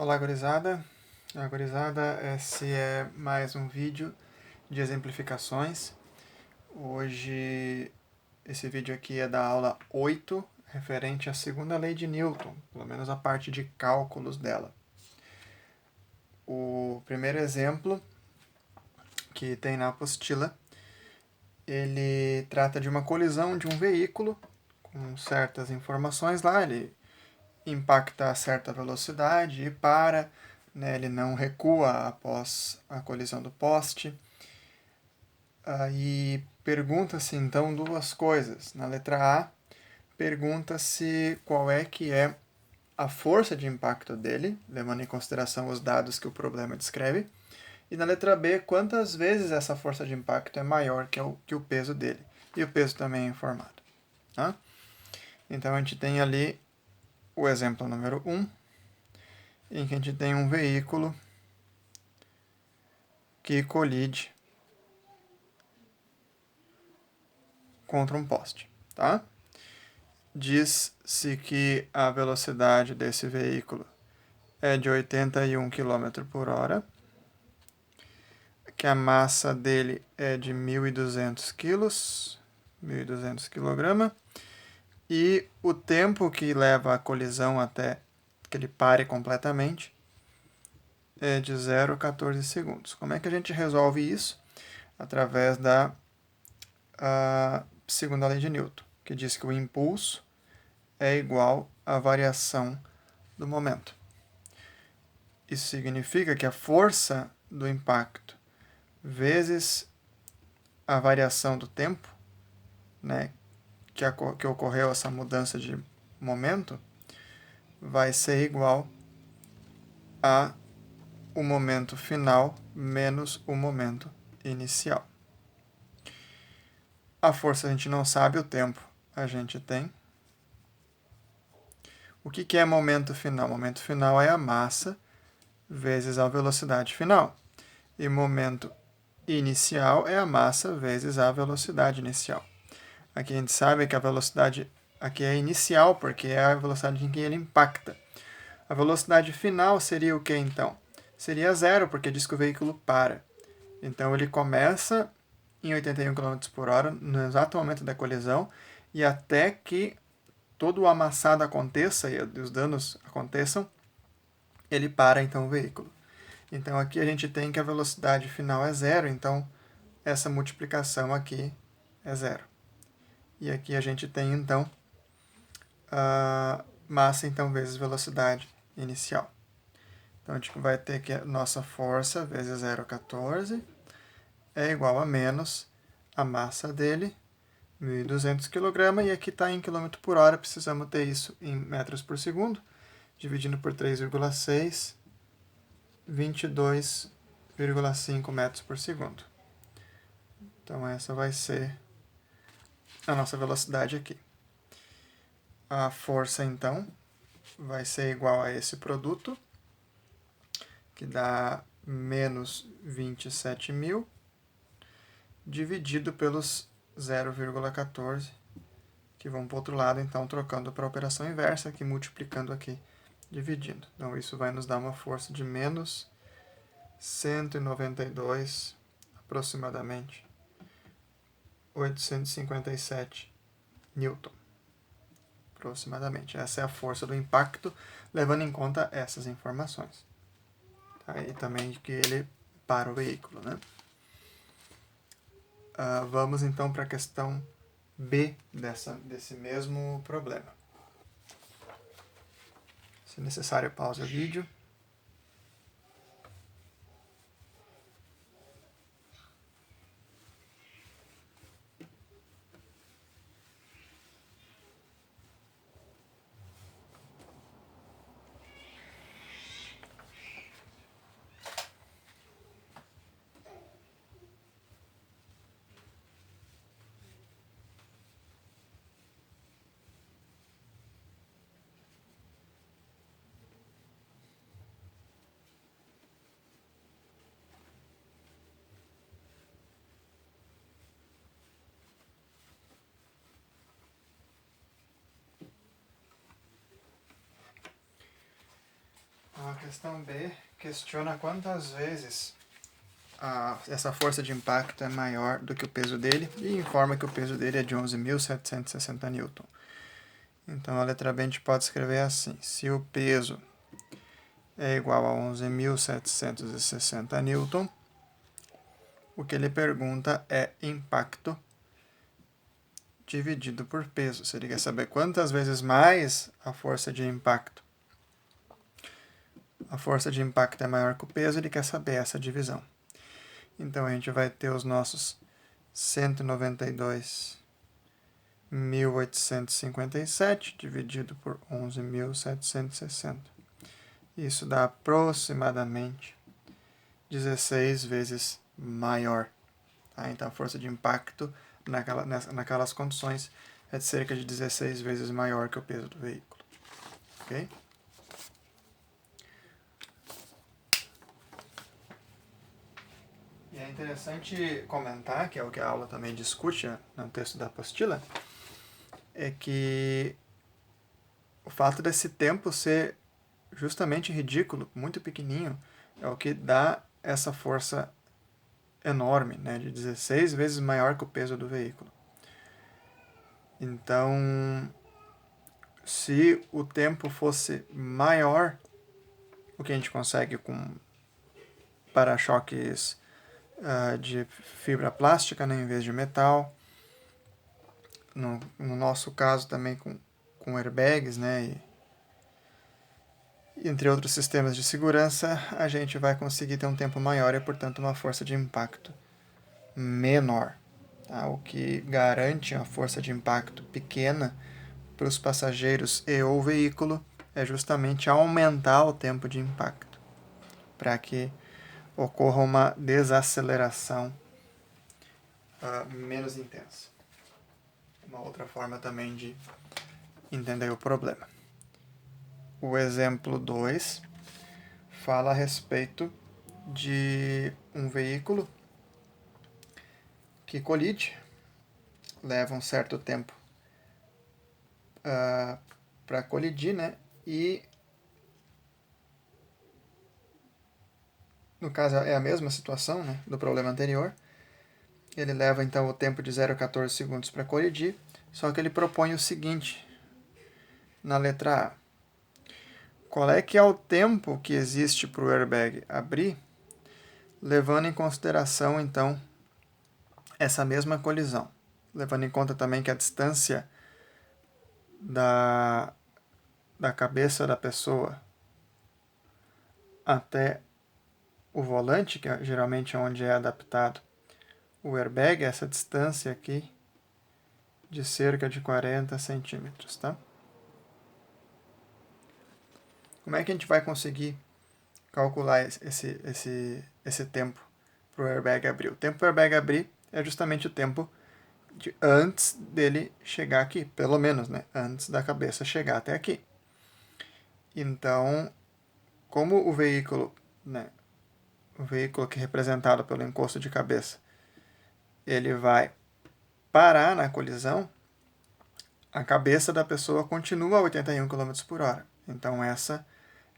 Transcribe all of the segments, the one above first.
Olá, gurizada. Gurizada, esse é mais um vídeo de exemplificações. Hoje, esse vídeo aqui é da aula 8, referente à segunda lei de Newton, pelo menos a parte de cálculos dela. O primeiro exemplo que tem na apostila, ele trata de uma colisão de um veículo com certas informações lá, ele impacta a certa velocidade e para, né, ele não recua após a colisão do poste. Aí pergunta-se então duas coisas. Na letra A, pergunta-se qual é que é a força de impacto dele, levando em consideração os dados que o problema descreve. E na letra B, quantas vezes essa força de impacto é maior que o peso dele. E o peso também é informado. Tá? Então a gente tem ali o exemplo número 1, em que a gente tem um veículo que colide contra um poste. Tá? Diz-se que a velocidade desse veículo é de 81 km por hora, que a massa dele é de 1.200 kg, 1.200 kg, e o tempo que leva a colisão até que ele pare completamente é de 0,14 segundos. Como é que a gente resolve isso? Através da segunda lei de Newton, que diz que o impulso é igual à variação do momento. Isso significa que a força do impacto vezes a variação do tempo, né, que ocorreu essa mudança de momento, vai ser igual a o momento final menos o momento inicial. A força a gente não sabe, o tempo a gente tem. O que é momento final? Momento final é a massa vezes a velocidade final. E momento inicial é a massa vezes a velocidade inicial. Aqui a gente sabe que a velocidade aqui é inicial, porque é a velocidade em que ele impacta. A velocidade final seria o que então? Seria zero, porque diz que o veículo para. Então ele começa em 81 km por hora, no exato momento da colisão, e até que todo o amassado aconteça e os danos aconteçam, ele para então o veículo. Então aqui a gente tem que a velocidade final é zero, então essa multiplicação aqui é zero. E aqui a gente tem então a massa então vezes velocidade inicial. Então a gente vai ter que a nossa força vezes 0,14 é igual a menos a massa dele, 1.200 kg, e aqui está em km por hora, precisamos ter isso em metros por segundo, dividindo por 3,6, 22,5 metros por segundo. Então essa vai ser a nossa velocidade aqui. A força, então, vai ser igual a esse produto, que dá menos 27.000, dividido pelos 0,14, que vão para o outro lado, então, trocando para a operação inversa, aqui multiplicando aqui, dividindo. Então, isso vai nos dar uma força de menos 192, aproximadamente, 857 newton. Aproximadamente. Essa é a força do impacto, levando em conta essas informações. Tá? E também que ele para o veículo. Né? Vamos então para a questão B desse mesmo problema. Se necessário, pausa o vídeo. questão B questiona quantas vezes essa força de impacto é maior do que o peso dele e informa que o peso dele é de 11.760 newton. Então, a letra B a gente pode escrever assim: se o peso é igual a 11.760 newton, o que ele pergunta é impacto dividido por peso. Se ele quer saber quantas vezes mais a força de impacto é maior que o peso, ele quer saber essa divisão. Então, a gente vai ter os nossos 192.857 dividido por 11.760. Isso dá aproximadamente 16 vezes maior. Tá? Então, a força de impacto naquelas condições é de cerca de 16 vezes maior que o peso do veículo. Ok? E é interessante comentar, que é o que a aula também discute no texto da apostila, é que o fato desse tempo ser justamente ridículo, muito pequenininho, é o que dá essa força enorme, né, de 16 vezes maior que o peso do veículo. Então, se o tempo fosse maior, o que a gente consegue com para-choques de fibra plástica, né, em vez de metal. No nosso caso também com airbags, né, e entre outros sistemas de segurança, a gente vai conseguir ter um tempo maior e, portanto, uma força de impacto menor. Tá? O que garante uma força de impacto pequena para os passageiros e ou veículo é justamente aumentar o tempo de impacto, para que ocorra uma desaceleração menos intensa. Uma outra forma também de entender o problema. O exemplo 2 fala a respeito de um veículo que colide, leva um certo tempo para colidir, né? E no caso é a mesma situação, né, do problema anterior. Ele leva então o tempo de 0,14 segundos para colidir, só que ele propõe o seguinte na letra A. Qual é que é o tempo que existe para o airbag abrir, levando em consideração então essa mesma colisão, levando em conta também que a distância da cabeça da pessoa até o volante, que é geralmente onde é adaptado o airbag, essa distância aqui de cerca de 40 centímetros, tá? Como é que a gente vai conseguir calcular esse tempo para o airbag abrir? O tempo para o airbag abrir é justamente o tempo antes dele chegar aqui, pelo menos, né? Antes da cabeça chegar até aqui. Então, como o veículo, né, o veículo que é representado pelo encosto de cabeça, ele vai parar na colisão, a cabeça da pessoa continua a 81 km por hora. Então, essa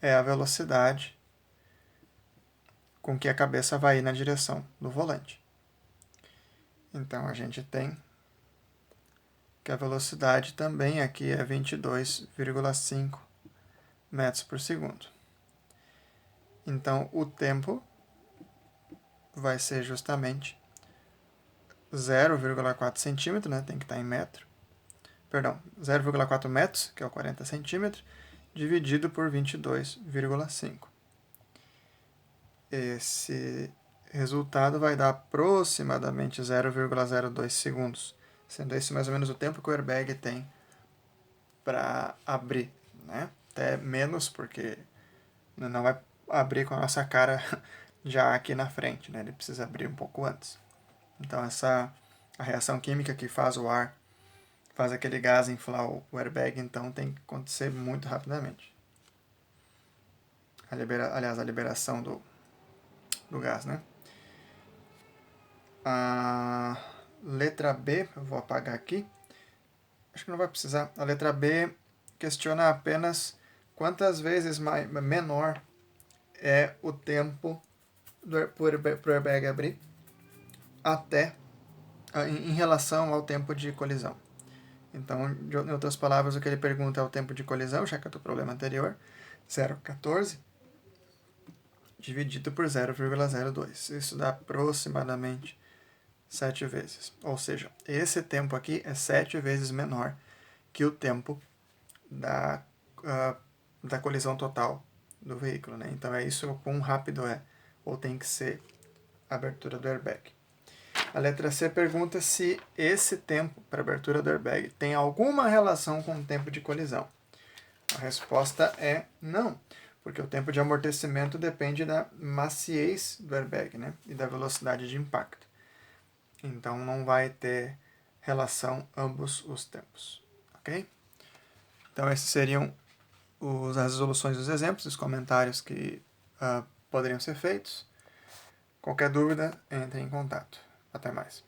é a velocidade com que a cabeça vai ir na direção do volante. Então, a gente tem que a velocidade também aqui é 22,5 metros por segundo. Então, o tempo vai ser justamente 0,4 centímetro, né? Tem que estar em metro. Perdão, 0,4 metros, que é o 40 centímetros, dividido por 22,5. Esse resultado vai dar aproximadamente 0,02 segundos, sendo esse mais ou menos o tempo que o airbag tem para abrir, né? Até menos, porque não vai abrir com a nossa cara já aqui na frente, né? Ele precisa abrir um pouco antes. Então, a reação química que faz o ar, faz aquele gás inflar o airbag, então tem que acontecer muito rapidamente. Aliás, a liberação do gás, né? A letra B, eu vou apagar aqui. Acho que não vai precisar. A letra B questiona apenas quantas vezes menor é o tempo para o airbag abrir em relação ao tempo de colisão. Então, em outras palavras, o que ele pergunta é o tempo de colisão, já que é do problema anterior, 0,14 dividido por 0,02. Isso dá aproximadamente 7 vezes. Ou seja, esse tempo aqui é 7 vezes menor que o tempo da colisão total do veículo. Né? Então, é isso, o quão rápido é, ou tem que ser a abertura do airbag. A letra C pergunta se esse tempo para abertura do airbag tem alguma relação com o tempo de colisão. A resposta é não, porque o tempo de amortecimento depende da maciez do airbag, né, e da velocidade de impacto. Então não vai ter relação ambos os tempos. Ok? Então esses seriam as resoluções dos exemplos, os comentários que poderiam ser feitos. Qualquer dúvida, entre em contato. Até mais.